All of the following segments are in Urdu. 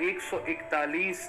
141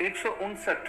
159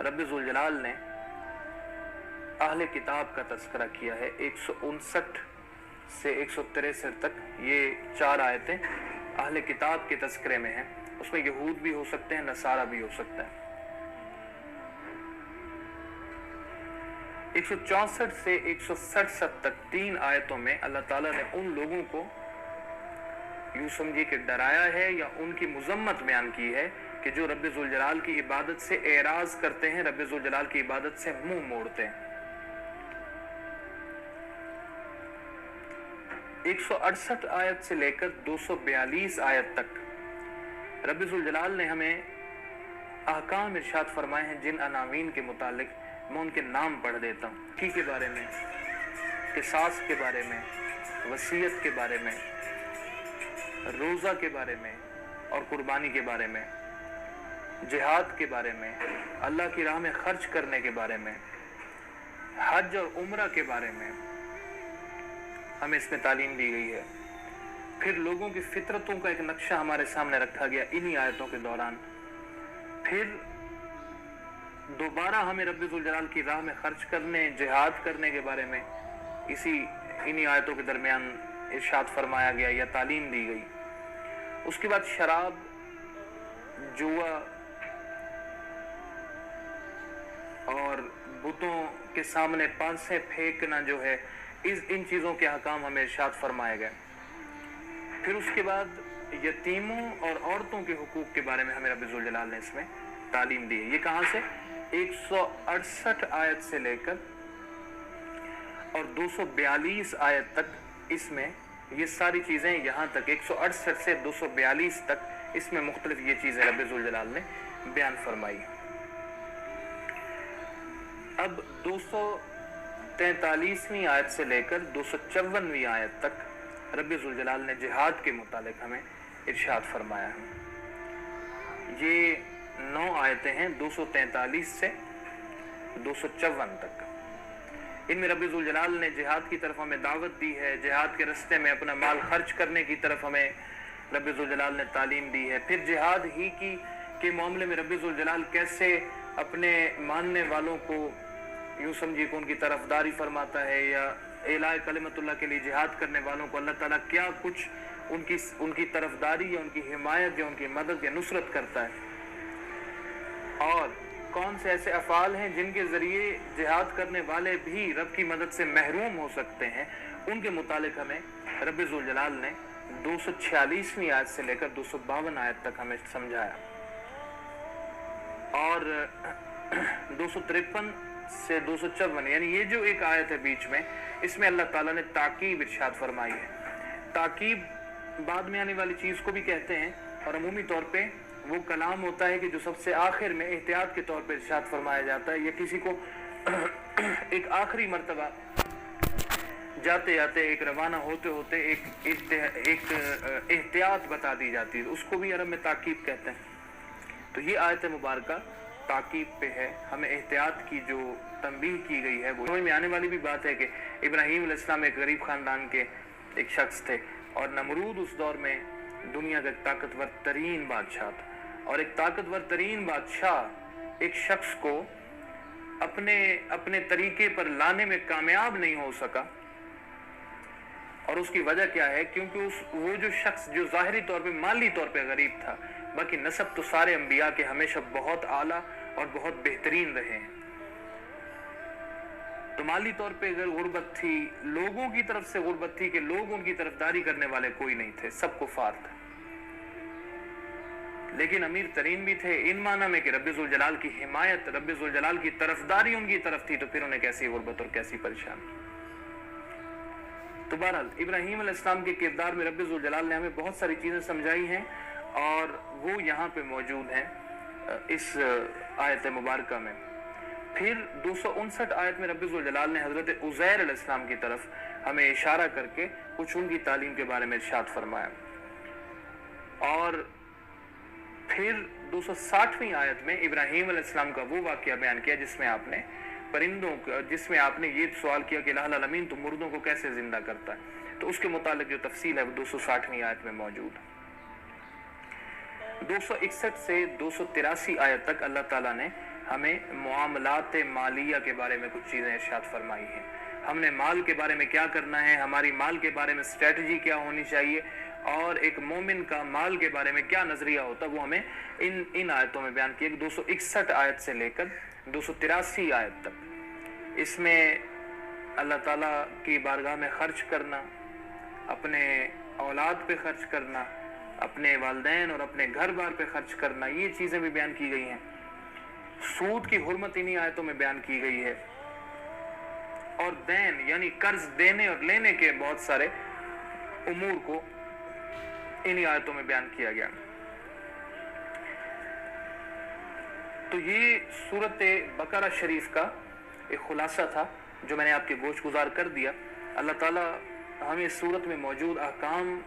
رب ذوالجلال نے اہل کتاب کا تذکرہ کیا ہے 159 سے 163 تک. یہ 4 آیتیں اہل کتاب کے تذکرے میں ہیں. اس میں یہود بھی ہو سکتے ہیں, نصارہ بھی ہو سکتا ہے. 164 سے 167 تک 3 آیتوں میں اللہ تعالیٰ نے ان لوگوں کو یوں سمجھے کہ ڈرایا ہے یا ان کی مذمت بیان کی ہے کہ جو رب ذوالجلال کی عبادت سے اعراض کرتے ہیں, رب ذوالجلال کی عبادت سے منہ موڑتے ہیں. 168 آیت سے لے کر 242 آیت تک رب ذوالجلال نے ہمیں احکام ارشاد فرمائے ہیں جن عناوین کے متعلق میں ان کے نام پڑھ دیتا ہوں. کی کے بارے میں, قصاص کے بارے میں, وصیت کے بارے میں, روزہ کے بارے میں اور قربانی کے بارے میں, جہاد کے بارے میں, اللہ کی راہ میں خرچ کرنے کے بارے میں, حج اور عمرہ کے بارے میں ہمیں اس میں تعلیم دی گئی ہے. پھر لوگوں کی فطرتوں کا ایک نقشہ ہمارے سامنے رکھا گیا انہی آیتوں کے دوران. پھر دوبارہ ہمیں رب ذوالجلال کی راہ میں خرچ کرنے, جہاد کرنے کے بارے میں انہی آیتوں کے درمیان ارشاد فرمایا گیا یا تعلیم دی گئی. اس کے بعد شراب, جوا اور بتوں کے سامنے پانسے پھینکنا جو ہے, ان چیزوں کے احکام ہمیں ارشاد فرمائے گئے. پھر اس کے بعد یتیموں اور عورتوں کے حقوق کے بارے میں ہمیں رب ذوالجلال نے اس میں تعلیم دی ہے. یہ کہاں سے 168 آیت سے لے کر اور 242 آیت تک اس میں یہ ساری چیزیں, یہاں تک 168 سے 242 تک اس میں مختلف یہ چیزیں رب ذوالجلال نے بیان فرمائی. اب 243ویں آیت سے لے کر 254ویں آیت تک رب ذوالجلال نے جہاد کے متعلق ہمیں ارشاد فرمایا ہے. یہ 9 آیتیں ہیں 243 سے 254 تک. ان میں رب ذوالجلال نے جہاد کی طرف ہمیں دعوت دی ہے, جہاد کے رستے میں اپنا مال خرچ کرنے کی طرف ہمیں رب ذوالجلال نے تعلیم دی ہے. پھر جہاد ہی کے معاملے میں رب ذوالجلال کیسے اپنے ماننے والوں کو یوں سمجھے کہ ان کی طرفداری فرماتا ہے, یا اعلاء کلمت اللہ کے لیے جہاد کرنے والوں کو اللہ تعالیٰ کیا کچھ ان کی طرفداری یا ان کی حمایت یا ان کی مدد یا نصرت کرتا ہے, اور کون سے ایسے افعال ہیں جن کے ذریعے جہاد کرنے والے بھی رب کی مدد سے محروم ہو سکتے ہیں. ان کے متعلق ہمیں رب ذوالجلال نے 246ویں آیت سے لے کر 252 آیت تک ہمیں سمجھایا. اور 253 سے 254 یعنی یہ جو ایک آیت ہے بیچ میں, اس میں اللہ تعالیٰ نے تاکیب ارشاد فرمائی ہے. تاکیب بعد میں آنے والی چیز کو بھی کہتے ہیں, اور عمومی طور پہ وہ کلام ہوتا ہے کہ جو سب سے آخر میں احتیاط کے طور پر ارشاد فرمایا جاتا ہے, یا کسی کو ایک آخری مرتبہ جاتے جاتے, ایک روانہ ہوتے ہوتے ایک احتیاط بتا دی جاتی ہے, اس کو بھی عرب میں تاکیب کہتے ہیں. تو یہ آیت مبارکہ تاکیب پہ ہے, ہمیں احتیاط کی جو تنبیہ کی گئی ہے. وہ سمجھ میں آنے والی بھی بات ہے کہ ابراہیم علیہ السلام ایک غریب خاندان کے ایک شخص تھے, اور نمرود اس دور میں دنیا کا ایک طاقتور ترین بادشاہ تھا. اور ایک طاقتور ترین بادشاہ ایک شخص کو اپنے طریقے پر لانے میں کامیاب نہیں ہو سکا. اور اس کی وجہ کیا ہے؟ کیونکہ وہ جو شخص جو ظاہری طور پہ مالی طور پہ غریب تھا, باقی نسب تو سارے انبیاء کے ہمیشہ بہت اعلیٰ اور بہت بہترین رہے ہیں. تو مالی طور پہ اگر غربت تھی, لوگوں کی طرف سے غربت تھی کہ لوگ ان کی طرفداری کرنے والے کوئی نہیں تھے, سب کفار تھے. لیکن امیر ترین بھی تھے ان معنی میں کہ رب ذوالجلال کی حمایت, رب ذوالجلال کی طرفداری ان کی طرف تھی, تو پھر انہیں کیسی غربت اور کیسی پریشانی. تو بہرحال ابراہیم علیہ السلام کے کردار میں رب ذوالجلال نے ہمیں بہت ساری چیزیں سمجھائی ہیں, اور وہ یہاں پہ موجود ہیں اس آیت مبارکہ میں. پھر 259 آیت میں رب ذوالجلال نے حضرت عزیر علیہ السلام کی طرف ہمیں اشارہ کر کے کچھ ان کی تعلیم کے بارے میں ارشاد فرمایا. اور پھر 260ویں آیت میں ابراہیم علیہ السلام کا وہ واقعہ بیان کیا جس میں آپ نے یہ سوال کیا کہ الہ العالمین تو مردوں کو کیسے زندہ کرتا ہے. تو اس کے متعلق جو تفصیل ہے وہ 260ویں آیت میں موجود ہے. 261 سے 283 آیت تک اللہ تعالیٰ نے ہمیں معاملات مالیہ کے بارے میں کچھ چیزیں ارشاد فرمائی ہیں. ہم نے مال کے بارے میں کیا کرنا ہے، ہماری مال کے بارے میں اسٹریٹجی کیا ہونی چاہیے، اور ایک مومن کا مال کے بارے میں کیا نظریہ ہوتا ہے، وہ ہمیں ان آیتوں میں بیان کیا. 261 آیت سے لے کر 283 آیت تک اس میں اللہ تعالیٰ کی بارگاہ میں خرچ کرنا، اپنے اولاد پہ خرچ کرنا، اپنے والدین اور اپنے گھر بار پہ خرچ کرنا، یہ چیزیں بھی بیان کی گئی ہیں. سود کی حرمت انہی آیتوں میں بیان کی گئی ہے، اور دین یعنی قرض دینے اور لینے کے بہت سارے امور کو انہی آیتوں میں بیان کیا گیا. تو یہ سورت بقرہ شریف کا ایک خلاصہ تھا جو میں نے آپ کے گوش گزار کر دیا. اللہ تعالیٰ ہمیں اس سورت میں موجود احکام،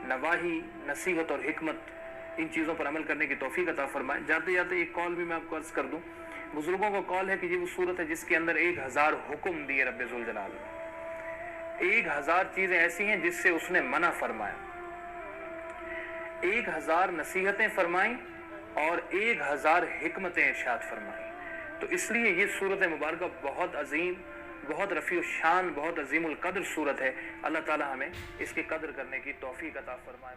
نواہی، نصیحت اور حکمت، ان چیزوں پر عمل کرنے کی توفیق عطا فرمائے. جاتے جاتے ایک قول بھی میں آپ کو عرض کر دوں. بزرگوں کا قول ہے کہ یہ وہ سورت ہے جس کے اندر 1000 حکم دیے رب ذوالجلال نے. 1000 چیزیں ایسی ہیں جس سے اس نے منع فرمایا، 1000 نصیحتیں فرمائیں اور 1000 حکمتیں ارشاد فرمائیں. تو اس لیے یہ سورت مبارکہ بہت عظیم، بہت رفیع الشان، بہت عظیم القدر سورت ہے. اللہ تعالی ہمیں اس کی قدر کرنے کی توفیق عطا فرمائے.